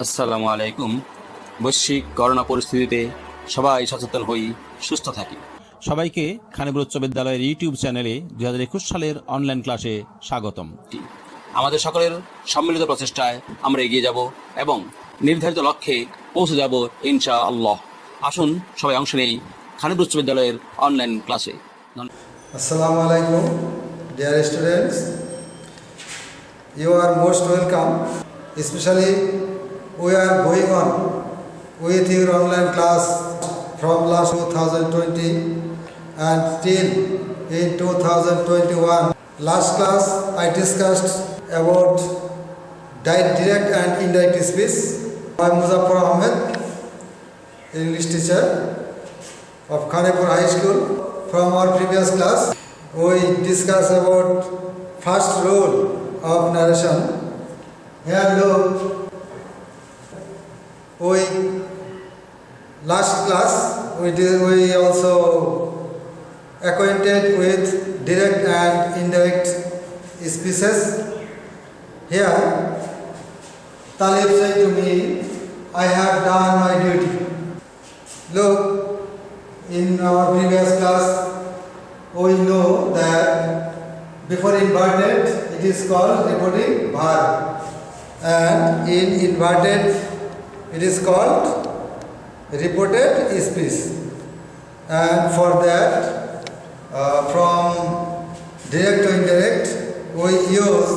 আসসালামু আলাইকুম। বৈশ্বিক করোনা পরিস্থিতিতে সবাই সচেতন হই, সুস্থ থাকি। সবাইকে খানিবুর উচ্চ বিদ্যালয়ের ইউটিউব চ্যানেলে 2021 সালের অনলাইন ক্লাসে স্বাগতম। আমাদের সকলের সম্মিলিত প্রচেষ্টায় আমরা এগিয়ে যাব এবং নির্ধারিত লক্ষ্যে পৌঁছে যাব ইনশাআল্লাহ। আসুন সবাই অংশ নেই খানিবুর উচ্চ বিদ্যালয়ের অনলাইন ক্লাসে। Assalamu alaikum, dear students. You are most welcome. Especially, we are going on with your online class from last 2020 and till in 2021. Last class, I discussed about direct and indirect speech. I am Muzaffar Ahmed, English teacher of Khanipur High School. From our previous class, we discussed about first rule of narration. Here look, we last class we also acquainted with direct and indirect speeches. Here, Talib said to me, I have done my duty. Look, in our previous class, we know that before inverted, it is called reporting verb, and in inverted, it is called reported speech. And for that, from direct to indirect, we use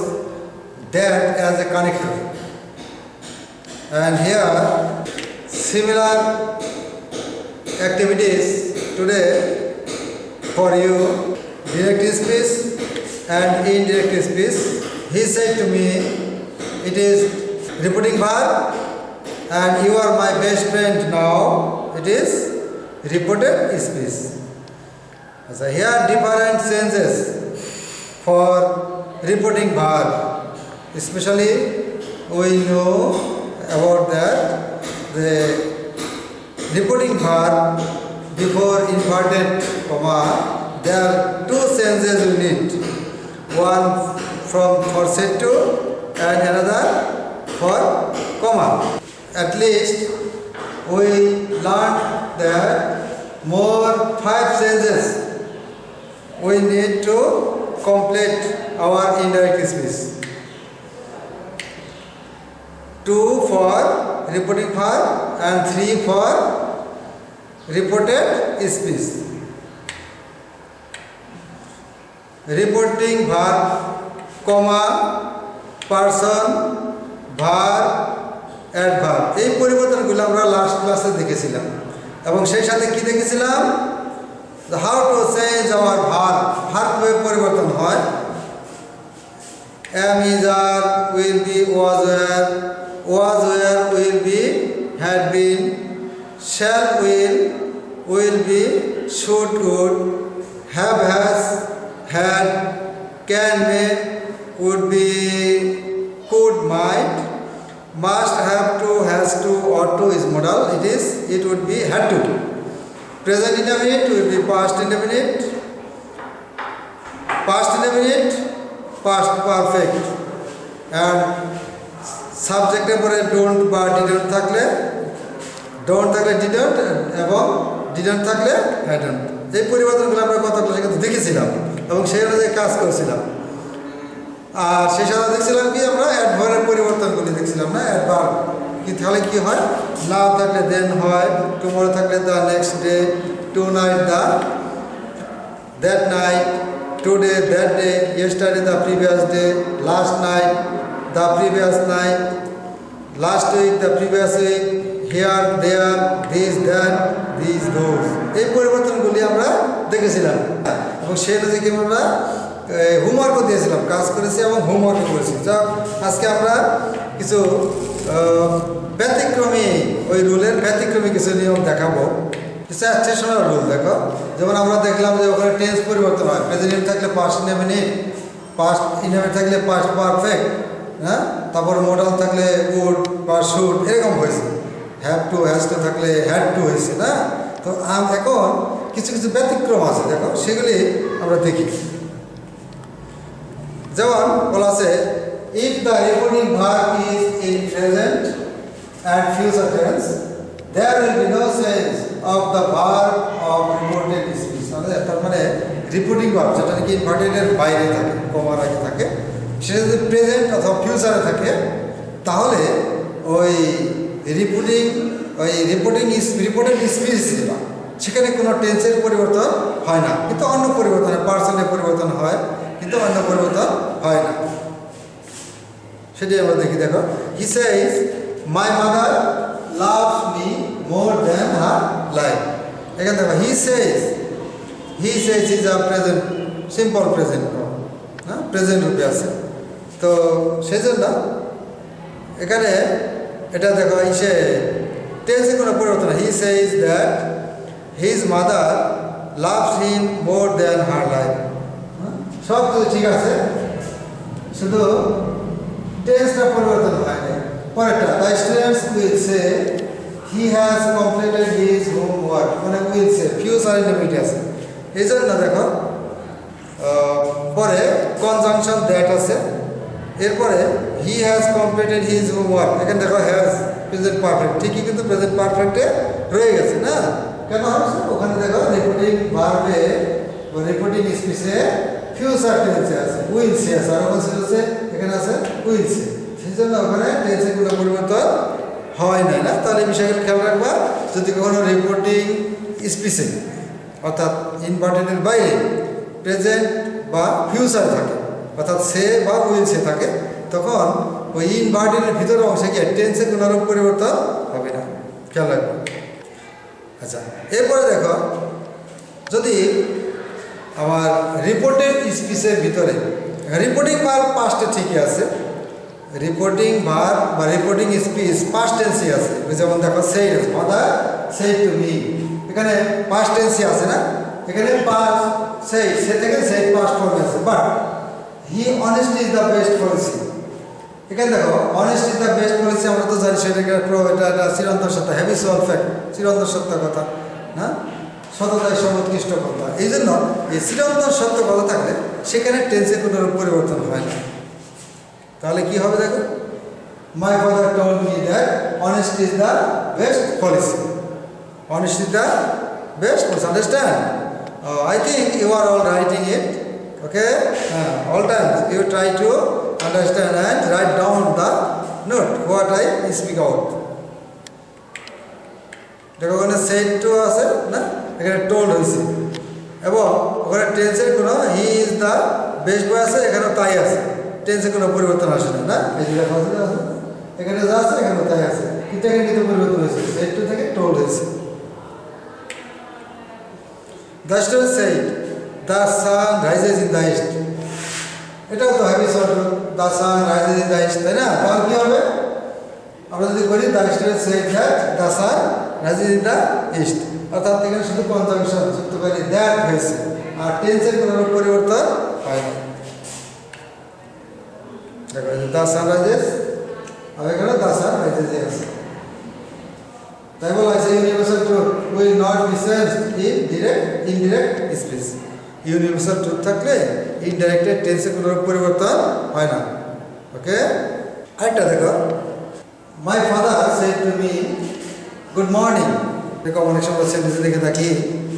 that as a connector. And here, similar activities today for you, direct speech and indirect speech. He said to me, it is reporting verb and you are my best friend now, it is reported speech. So here different senses for reporting verb, especially we know about that the reporting verb before inverted comma, there are two senses we need. One for set to and another for comma. At least we learned that more 5 senses we need to complete our indirect speech. 2 for reporting verb and 3 for reported speech. Reporting verb, comma, person, verb, adverb. এই পরিবর্তনগুলো আমরা last ক্লাসে দেখেছিলাম এবং সেই সাথে কি দেখেছিলাম, how to change our verb, verb পরিবর্তন হয়। am, is, are, will be, was, were, will be, had been, shall, will be, should, would, have, has, had, can, may, would be, could, might, must, have to, has to, ought to is modal, it would be had to. Present indefinite will be past indefinite, past indefinite, past perfect, and সাবজেক্টের পরে don't বা didn't থাকলে didn't এবং didn't থাকলে hadn't. এই পরিবর্তনগুলো আমরা গত ক্লাসে কিন্তু দেখেছিলাম এবং সেই অনুযায়ী কাজ করেছিলাম। আর সেই সাথে দেখছিলাম কি আমরা অ্যাডভার্বের পরিবর্তনগুলি দেখছিলাম না। অ্যাডভার্ব কি তাহলে কি হয়, নাও থাকলে দেন হয়, টুমরো থাকলে the next day, tonight that night, today that day, yesterday the previous day, last night the previous night, last week, the previous week, here, there, this, that, these, those. এই পরিবর্তনগুলি আমরা দেখেছিলাম এবং সেই অনুযায়ী আমরা হোমওয়ার্কও দিয়েছিলাম, কাজ করেছি এবং হোমওয়ার্কও করেছি। যা আজকে আমরা কিছু ব্যতিক্রমী, ওই রুলের ব্যতিক্রমী কিছু নিয়ম দেখাবো, কিছু অ্যাকশনাল রুল। দেখো, যেমন আমরা দেখলাম যে ওখানে টেন্স পরিবর্তন হয়, প্রেজেন্ট থাকলে পাস্ট ইনডেফিনিট, পাস্ট ইনডেফিনিট থাকলে পাস্ট পারফেক্ট, হ্যাঁ, তারপর মডাল থাকলে উড বা শুড এরকম হয়েছে, হ্যাভ টু হ্যাজ টু থাকলে হ্যাড টু হয়েছে না। তো এখন কিছু কিছু ব্যতিক্রম আছে, দেখো সেগুলি আমরা দেখি। যেমন বলা আছে, if the reporting verb is in present and future tense, there will be no change of the verb of reported speech. তার মানে রিপোর্টিং ভার্ব যেটা নাকি ইনভার্টেডের বাইরে থাকে, কমার আগে থাকে, সেটা যদি প্রেজেন্ট অথবা ফিউচারে থাকে তাহলে ওই রিপোর্টেড স্পিচ যেটা সেখানে কোনো টেন্সের পরিবর্তন হয় না, কিন্তু অন্য পরিবর্তন পার্সনের পরিবর্তন হয়, কিন্তু অন্য পরিবর্তন হয় না। সেটাই আমরা দেখি, দেখো, he says my mother loves me more than her life. এখানে দেখো he says is a present, simple present, হ্যাঁ, প্রেজেন্ট রূপে আছে। তো সেই জন্য এখানে এটা দেখো সে টেন্সে কোনো পরিবর্তন, he says that his mother loves him more than her life. সব কিছু ঠিক আছে, শুধু টেন্সটা পরিবর্তন হয় না। পরেরটা, the students will say he has completed his homework, মানে উইল সে ফিউচার ইন্ডিপেন্ডেন্ট আছে। এই জন্য দেখো পরে কনজাংশন দ্যাট আছে, এরপরে he has completed his homework. এখানে দেখো হ্যাজ প্রেজেন্ট পারফেক্ট, ঠিকই কিন্তু প্রেজেন্ট পারফেক্টে রয়ে গেছে না, কেন হচ্ছে ওখানে দেখো রিপোর্টিং ভার্বে বা রিপোর্টিং স্পিচে ফিউচার টেন্সে আছে, উইল সে আছে, আর ওখানে এখানে আছে উইল সে, সেই জন্য ওখানে টেন্সে কোনো পরিবর্তন হয় না। না, তাহলে এই বিষয়গুলো খেয়াল রাখবা। যদি কখনো রিপোর্টিং স্পিচে অর্থাৎ ইনভার্টেডের বাইরে প্রেজেন্ট বা ফিউচার থাকে, অর্থাৎ সে বা উইল সে থাকে, তখন ওই ইনভার্টেডের ভিতরে অংশে গিয়ে টেন্সে কোনো রকম পরিবর্তন হবে না, খেয়াল রাখবো। আচ্ছা, এরপরে দেখো যদি আমার রিপোর্টেড স্পিচের ভিতরে রিপোর্টিং ভার্ব পাস্টে ঠিকই আছে, রিপোর্টিং ভার্ব বা রিপোর্টিং স্পিচ পাস্ট টেন্সই আছে। যেমন দেখো said, mother said to me, এখানে পাস্ট টেন্সই আছে না, এখানে পাস্ট সেই সে থেকে সেই পাস্ট ফর্মে আছে। But he honest is the best policy, এখানে দেখো honest is the best policy, আমরা তো জানি সেটা এটা চিরন্তন সত্য, হ্যাবিচুয়াল ফ্যাক্ট, চিরন্তন সত্য কথা না, সততায় সর্বোৎকৃষ্ট কথা। এই জন্য এই চিরন্তন সত্য কথা থাকলে সেখানে টেন্সে কোনো পরিবর্তন হয় না। তাহলে কি হবে দেখো, my father told me that honest is the best policy, honest is the best policy, understand? I think you are all writing it, okay? All times you try to understand and write down the note what I speak out. দেখো ওখানে said to আছে না, এখানে told হয়েছে, এবং ওখানে টেন্সের কোনো he is the best boy আছে, এখানে তাই আছে, টেন্সে কোনো পরিবর্তন আসে না। না, এই যে দেখো আছে, এখানে যা আছে এখানে তাই আছে, কিন্তু এখানে কিন্তু পরিবর্তন হয়েছে, সেড টু থেকে টোল্ড হয়েছে। The student said, the sun rises in the east. এটাও তো habitual, the sun rises in the east, তাই না? তাহলে কি হবে, আমরা যদি বলি the student said that the sun rises in the east, অর্থাৎ এখানে শুধু কনজাংশন যুক্ত করে দ্যাট হয়েছে, আর টেন্সের কোনো পরিবর্তন হয় না। দেখো the sun rises, আর এখানে the sun rises আছে, তাই বলা আছে universal truth will not be changed in indirect speech. Universal truth থাকলে ইনডাইরেক্টের টেন্সে কোনো পরিবর্তন হয় না। ওকে, আরেকটা দেখো, my father said to me good morning. দেখো অনেক সময় সেন্টেন্সে দেখে থাকি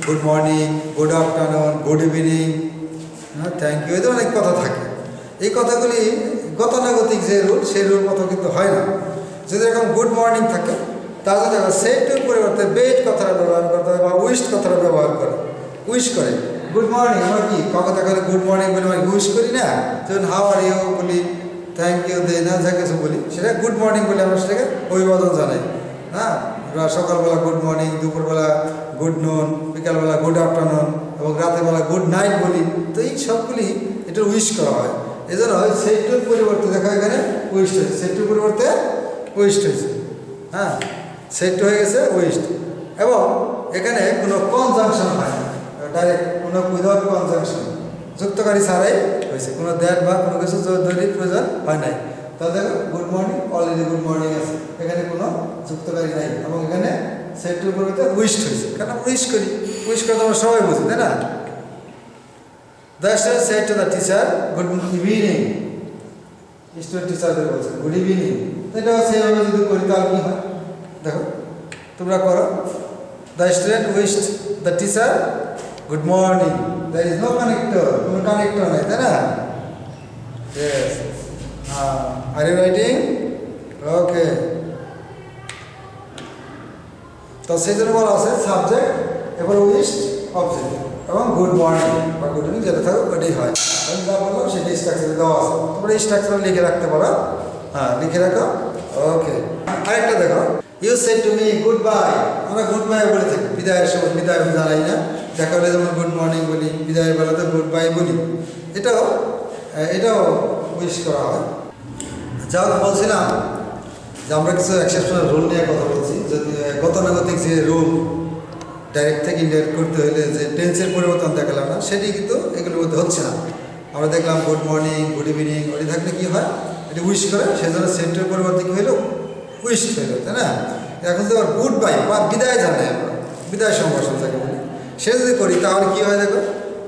good morning, good afternoon, good evening, thank you, এদের অনেক কথা থাকে। এই কথাগুলি গতানুগতিক যে রুল সেই রুল মতো কিন্তু হয় না। যদি এরকম গুড মর্নিং থাকে তাহলে দেখো সেটুর পরিবর্তে বেট কথাটা ব্যবহার করতে হবে, বা উইশ কথাটা ব্যবহার করে, উইশ করে। গুড মর্নিং আমরা কি কাউকে দেখালে গুড মর্নিং বলি, মানে উইশ করি না, যেমন হাউ আর ইউ বলি, থ্যাংক ইউ দেই না, যা কিছু বলি সেটা গুড মর্নিং বলে আমরা সেটাকে অভিবাদন জানাই। হ্যাঁ, সকালবেলা গুড মর্নিং, দুপুরবেলা গুড নুন, বিকালবেলা গুড আফটারনুন, এবং রাতেরবেলা গুড নাইট বলি। তো এই সবগুলি এটা উইশ করা হয়। এই জন্য সেটুর পরিবর্তে দেখো এখানে উইশ হয়েছে, সেটুর পরিবর্তে উইশ হয়েছে। হ্যাঁ, সেট হয়ে গেছে ওয়েস্ট, এবং এখানে কোনো কনজাংশন হয় না, ডাইরেক্ট কোনো উইদাউট কনজাংশন, যুক্তকারী ছাড়াই হয়েছে, কোনো দ্যাট বা কোনো কিছু জরুরি প্রয়োজন হয় নাই। তাহলে দেখো good morning, already good morning আছে, এখানে কোনো যুক্তকারী নাই, এবং এখানে সেটের পরিবর্তে উইস্ট হয়েছে, কারণ আমরা উইশ করি, উইশ করে আমরা সবাই বুঝি, তাই না? The student said to the teacher good evening, student টিচারদের বলছে গুড ইভিনিং। এটা সেভাবে যদি করি তাহলে কি হয়, দেখো তোমরা করো। The student wished the teacher good morning. There is no connector, কোনো কানেক্টর নেই, তাই না? Yes. Are you writing? Okay. তো সেই জন্য বলা আছে সাবজেক্ট, এবার উইশড অবজেক্ট, এবং গুড মর্নিং বা গুড ইভিনিং যেটা থাকুক ওটাই হয়। আমি যা বললাম সেটা স্ট্রাকচারে দেওয়া আছে, তোমরা এই স্ট্রাকচারে লিখে রাখতে পারো। হ্যাঁ, লিখে রাখো। ওকে। আরেকটা দেখো, you said to me goodbye. আমরা গুড বাই বলে থাকি বিদায়ের সময়, বিদায় জানাই না, দেখা হলে যেমন গুড মর্নিং বলি, বিদায়ের বেলাতে গুড বাই বলি। এটাও উইশ করা হয়। যা বলছিলাম যে আমরা কিছু এক্সেপশনাল রুল নিয়ে কথা বলছি। যদি গতানুগতিক যে রুল ডাইরেক্ট থেকে ইনডাইরেক্ট করতে হলে যে টেন্সের পরিবর্তন দেখালাম না, সেটি কিন্তু এগুলোর মধ্যে হচ্ছে না। আমরা দেখলাম গুড মর্নিং, গুড ইভিনিং, ওটি থাকলে কী হয়, এটি উইশ করে, সেই জন্য সেন্টের পরিবর্তে কী হইলো, উইশ হইলো, তাই না? এখন যদি আবার গুড বাই বা বিদায় জানাই, আমরা বিদায় সম্ভাষণ যাকে বলি, সে যদি করি তাহলে কী হয় দেখো,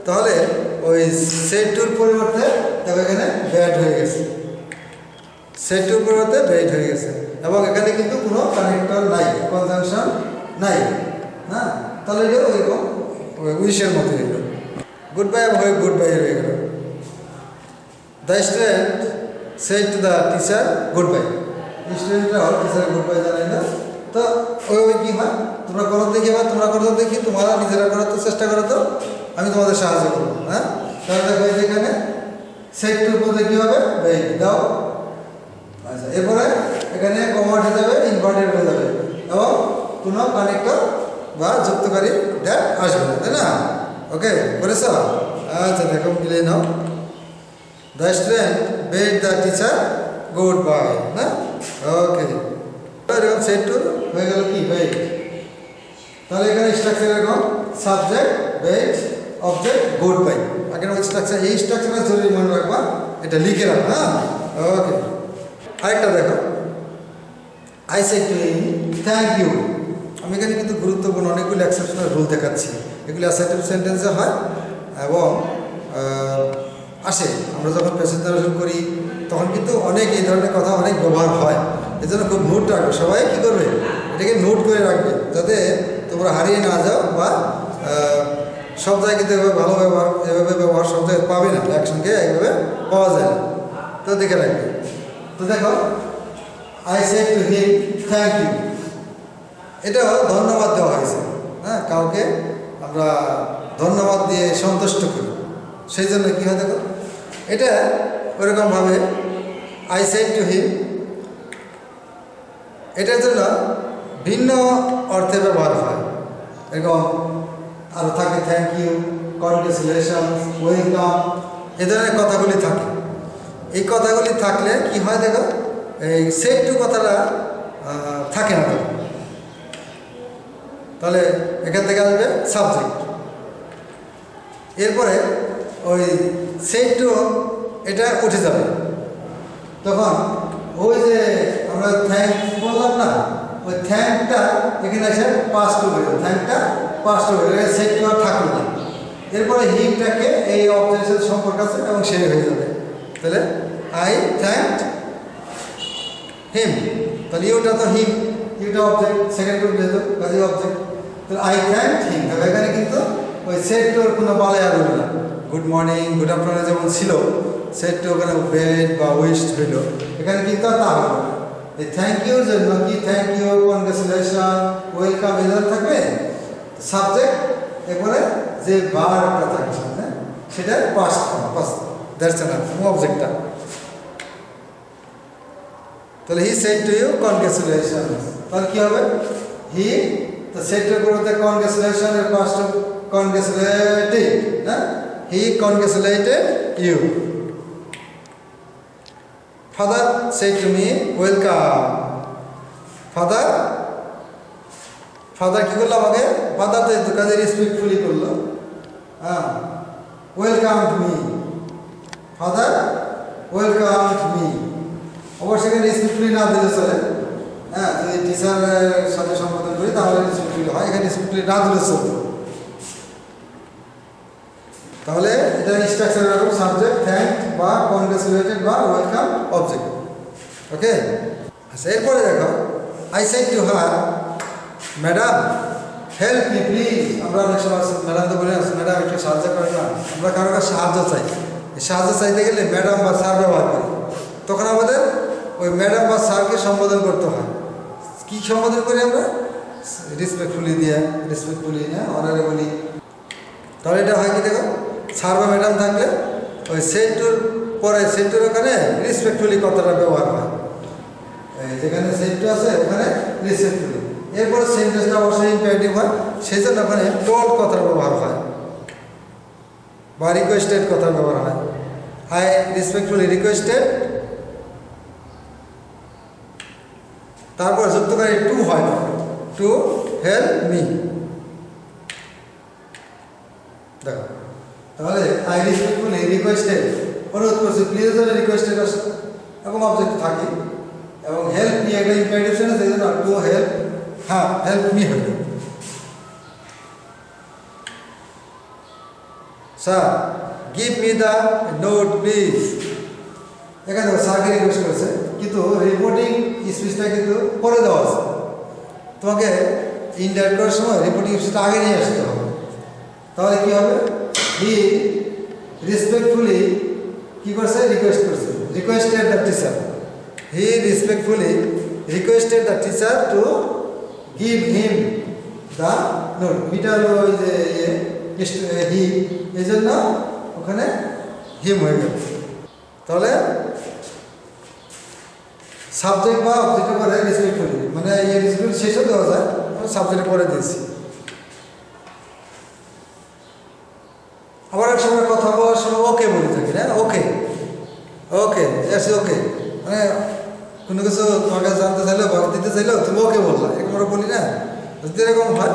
তাহলে ওই সেট টুর পরিবর্তে দেখো এখানে ব্যাড হয়ে গেছে, সেট টুর পরিবর্তে ব্যাড হয়ে গেছে, এবং এখানে কিন্তু কোনো কানেক্টর নাই, কনজাংশন নাই, হ্যাঁ? তাহলে এটা ওইরকম উইশের মতো হয়ে গেল, গুড বাই হয়ে গুড বাই হয়ে গেল। The student said to the teacher good by. স্টুডেন্টরা টিচার গুড বাই জানাই না, তো ওই কী হয়, তোমরা করো দেখি, আবার তোমরা করো দেখি, তোমরা নিজেরা করার তো চেষ্টা করো, তো আমি তোমাদের সাহায্য করবো। হ্যাঁ, তাহলে দেখো এখানে সেট টুর মধ্যে কী হবে, বাই দাও। আচ্ছা, এরপরে এখানে কমার্ট হয়ে যাবে, ইনভার্টেড হয়ে যাবে, এবং কোনো কানেক্টর বা যুক্তকারী ড্যাট আসবে না, তাই না? ওকে, করেছ? আচ্ছা, দেখো মিলিয়ে নাও। The student bade the teacher good bye, না? ওকে, এরকম সেট টু হয়ে গেল কি, বেড। তাহলে এখানে স্ট্রাকচার এরকম subject, bed, object, good bye. আগের স্ট্রাকচার, এই স্ট্রাকচারটা জরুরি মনে রাখবা, এটা লিখে রাখবা। হ্যাঁ, ওকে। আরেকটা দেখো, I said to him thank you. আমি এখানে কিন্তু গুরুত্বপূর্ণ অনেকগুলি এক্সেপশনাল রুল দেখাচ্ছি, এগুলি অ্যাসার্টিভ সেন্টেন্সে হয় এবং আসে। আমরা যখন প্রেজেন্টেশন করি তখন কিন্তু অনেক এই ধরনের কথা অনেক ব্যবহার হয়, এই জন্য খুব নোট রাখবে। সবাই কী করবে, এটাকে নোট করে রাখবে, যাতে তোমরা হারিয়ে না যাও, বা সব জায়গায় কিন্তু এভাবে ভালো ব্যবহার, এভাবে ব্যবহার সব জায়গায় পাবে না, একসঙ্গে এইভাবে পাওয়া যায় না, তো দেখে রাখবে। তো দেখো, I said to him thank you, এটাও ধন্যবাদ দেওয়া হয়েছে। হ্যাঁ, কাউকে আমরা ধন্যবাদ দিয়ে সন্তুষ্ট করি, সেই জন্য কী হয় দেখো, এটা ওরকমভাবে আই সেড টু হিম, এটার জন্য ভিন্ন অর্থে ব্যবহার হয়। এরকম আরও থাকে থ্যাংক ইউ, কনগ্রেচুলেশন, ওয়েলকাম, এ ধরনের কথাগুলি থাকে। এই কথাগুলি থাকলে কি হয় দেখো, এই সেড টু কথাটা থাকে না। তাহলে এখান থেকে আসবে সাবজেক্ট, এরপরে ওই সেড টু এটা উঠে যাবে, তখন ওই যে আমরা থ্যাংক বললাম না, ওই থ্যাংকটা এখানে এসে পাস্ট হয়ে যাবে, থ্যাংকটা পাস্ট হয়ে যাবে, সেড টু আর থাকবে না। এরপরে হিমটাকে এই অবজেক্টের সাথে সম্পর্ক আছে এবং সে হয়ে যাবে। তাহলে আই থ্যাঙ্কড হিম, তাহলে ইউটা তো হিম, ইউটা অবজেক্ট, সেকেন্ড গ্রুপ যেহেতু কাজে অবজেক্ট, তাহলে আই থ্যাঙ্কড হিম। তবে এখানে কিন্তু ওই সেট টুর কোনো বালে আর হইল না। গুড মর্নিং, গুড আফটারনুন যেমন ছিল, সেট টু ওখানে বেড বা উইশড হইল, এখানে কিন্তু আর তা হলো না। এই থ্যাংক ইউর জন্য কি থ্যাংক ইউ, কনগ্রেচুলেশন, ওয়েলকাম এদের থাকবে সাবজেক্ট, এরপরে যে ভার্বটা থাকে সামনে সেটা পাস্ট পাস্ট, দ্যাটস এনাফ, অবজেক্টটা। তাহলে he said to you congratulation, তাহলে কি হবে, হি, তো সেড টু করতে কনগ্রেচুলেশন এর পাস্ট কনগ্রেচুলেটেড, না? He congratulated you. Father said to me welcome. Father, father কি করলো আমাকে, ফাদার তো কাজে রেসপেক্টফুলি করলো। হ্যাঁ, welcome to me, father welcome to me. অবশ্যই সেখানে রেসপেক্টফুলি না দিলে চলে। হ্যাঁ, যদি টিচারের সাথে সম্বোধন করি তাহলে রেসপেক্টফুলি হয়, এখানে রেসপেক্টফুলি না দিলে চলবে। তাহলে এটা স্ট্রাকচার এরকম সাবজেক্ট থ্যাংক বা কনগ্রেচুলেটেড বা ওয়েলকাম অবজেক্ট। ওকে, আচ্ছা, এরপরে দেখো I said to her, madam help me please. আমরা অনেক সময় ম্যাডাম তো বলে আসি, ম্যাডাম একটু সাহায্য করে না। আমরা কারো কাছে সাহায্য চাই, এই সাহায্য চাইতে গেলে ম্যাডাম বা স্যার ব্যবহার করি। তখন আমাদের ওই ম্যাডাম বা স্যারকে সম্বোধন করতে হয়। কী সম্বোধন করি আমরা? রেসপেক্টফুলি দিয়ে, রেসপেক্টফুলি না অনারেবলি। তাহলে এটা হয় কি দেখো, স্যার বা ম্যাডাম থাকলে ওই সেন্টুর পরে সেন্টুর ওখানে রেসপেক্টফুলি কথাটা ব্যবহার হয়। যেখানে সেন্টু আছে ওখানে রেসপেক্টফুলি। এরপরে সেন্টেন্সটা অবশ্যই ইম্পারেটিভ হয়, সেই জন্য ওখানে টোল্ড কথার ব্যবহার হয় বা রিকোয়েস্টেড কথার ব্যবহার হয়। আই রেসপেক্টফুলি রিকোয়েস্টেড, তারপর যুক্তকারী টু হয় না, টু হেল্প মি। দেখো তাহলে আই রেসপেক্টফুলি রিকোয়েস্টেড, অনুরোধ করছি, প্লিজ রিকোয়েস্টেড আসে এবং অবজেক্ট থাকে, এবং হেল্প মি একটা ইম্পারেটিভ সেন্টেন্স, এই জন্য টু হেল্প, হ্যাঁ হেল্প মি হবে। Sir give me the note please. এখানে স্যারকে রিকোয়েস্ট করেছে, কিন্তু রিপোর্টিং স্পিচটা কিন্তু পরে দেওয়া আছে। তোমাকে ইনডাইরেক্ট করার সময় রিপোর্টিং স্পিচটা আগে নিয়ে আসতে হবে। তাহলে কী হবে? হি রেসপেক্টফুলি কী করছে? রিকোয়েস্ট করছে, requested the teacher. He respectfully requested the teacher to give him the note. মিটা হলো ওই যে হি, এই জন্য ওখানে হিম হয়ে গেল। তাহলে সাবজেক্ট বা অবজেক্টের পরে রেসপেক্টফুলি, মানে এই রেসপেক্ট শেষও দেওয়া যায়, আমি সাবজেক্টের পরে দিয়েছি। আবার এক সময় কথা বলার সময় ওকে বলে থাকি না, ওকে ওকে এসে ওকে, মানে কোনো কিছু তোমার কাছে জানতে চাইলো বা দিতে চাইলো তুমি ওকে বললা, এরকম আমরা বলি না, যদি এরকম হয়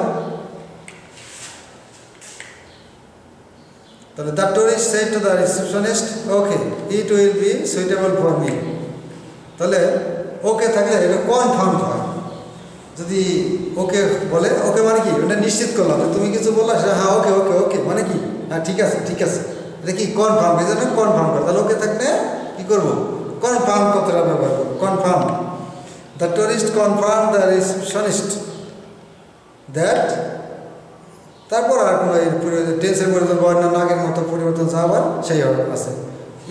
তাহলে the tourist said to the receptionist okay it will be suitable for me. তাহলে ওকে থাকলে এটা কনফার্ম হয়। যদি ওকে বলে, ওকে মানে কি, ওটা নিশ্চিত করলাম, তুমি কিছু বললা হ্যাঁ ওকে ওকে ওকে মানে কি, হ্যাঁ ঠিক আছে ঠিক আছে, এটা কি কনফার্ম, এই জন্য কনফার্ম করে। তাহলে ওকে থাকলে কী করবো? কনফার্ম কথাটা ব্যবহার করবো, confirm. The tourist confirm the receptionist that, তারপর আর কোনো টেন্সের পরিবর্তন বা অন্যান্য আগের মতো পরিবর্তন যা আবার সেই আছে।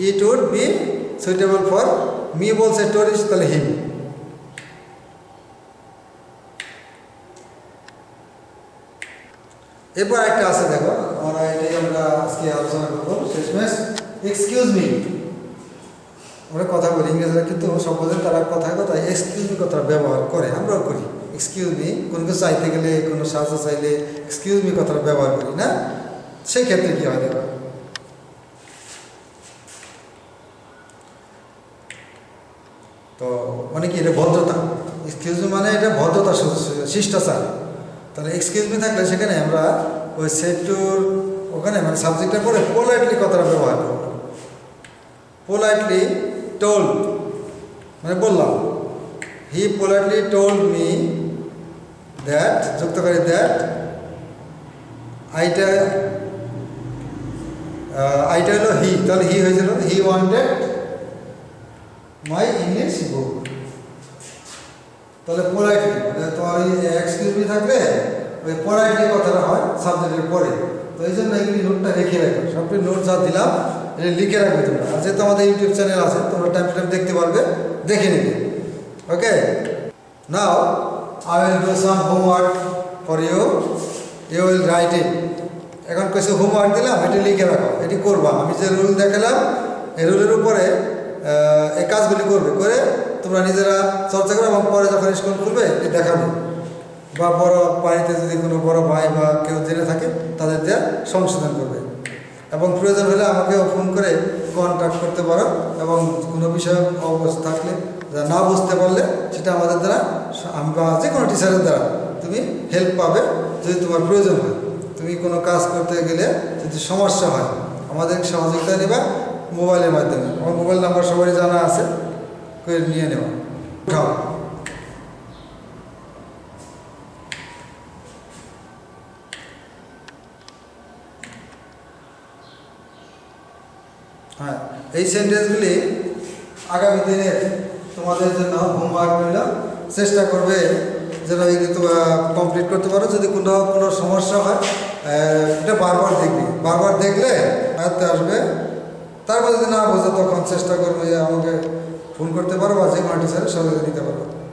It would be suitable for me বলছে টুরিস্ট, তাহলে হিম। এরপর একটা আছে দেখো, আমরা এটাই আমরা আজকে আলোচনা করবো শেষমেশ। এক্সকিউজ মি, আমরা কথা বলি ইংরেজরা কিন্তু সম্বোধন তারা কথায় কথায় এক্সকিউজ মি কথা ব্যবহার করে, আমরাও করি। এক্সকিউজ মি, কোনো কিছু চাইতে গেলে, কোনো সাহায্য চাইলে এক্সকিউজ মি কথাটা ব্যবহার করি না। সেই ক্ষেত্রে কী হয় দেখো, তো মানে কি এটা ভদ্রতা, এক্সকিউজ মি মানে এটা ভদ্রতা, শিষ্টাচার। তাহলে এক্সকিউজ মি থাকলে সেখানে আমরা ওই সেটুর ওখানে মানে সাবজেক্টের পরে পোলাইটলি কথাটা ব্যবহার করব। পোলাইটলি টোল্ড মানে বললাম, he politely told me that, যুক্তকারী দ্যাট, আইটা হলো হি, তাহলে হি হয়েছিল he wanted my English book. তাহলে পোলাইটলি মানে তোমার ওই এক্সকিউজ মি থাকলে ওই পোলাইটলি কথাটা হয় সাবজেক্টের পরে। তো এই জন্য এগুলি নোটটা রেখে রাখবে, সবটি নোট যা দিলাম এটা লিখে রাখবে তোমরা। আর যেহেতু আমাদের ইউটিউব চ্যানেল আছে, তোমরা টাইম টু টাইম দেখতে পারবে, দেখে নেবে। Okay, now I will do some homework for you, you will write it. এখন কিছু হোমওয়ার্ক দিলাম, এটি লিখে রাখো, এটি করবা। আমি যে রুল দেখালাম এই রুলের উপরে এই কাজগুলি করবে, করে তোমরা নিজেরা চর্চা করো, এবং পরে যখন স্কুল খুলবে এটি দেখাবে, বা বড় বাড়িতে যদি কোনো বড় ভাই বা কেউ জেনে থাকে তাদের দিয়ে সংশোধন করবে। এবং প্রয়োজন হলে আমাকেও ফোন করে কন্ট্যাক্ট করতে পারো, এবং কোনো বিষয় অবস্থা থাকলে না বুঝতে পারলে সেটা আমাদের দ্বারা বা যে কোনো টিচারের দ্বারা তুমি হেল্প পাবে। যদি তোমার প্রয়োজন হয়, তুমি কোনো কাজ করতে গেলে যদি সমস্যা হয়, আমাদের সহযোগিতা নেবা মোবাইলের মাধ্যমে। আমার মোবাইল নাম্বার সবারই জানা আছে, করে নিয়ে নেওয়া। উঠাও, হ্যাঁ এই সেন্টেন্সগুলি আগামী দিনের তোমাদের জন্য হোমওয়ার্ক হইল, চেষ্টা করবে যেন এগুলো কমপ্লিট করতে পারো। যদি কোনো সমস্যা হয় এটা বারবার দেখবি, বারবার দেখলে আয়ত্তে আসবে। তারপর যদি না বোঝো তখন চেষ্টা করবে যে আমাকে ফোন করতে পারো বা যে কোনো টিচারের সহযোগিতা নিতে পারো।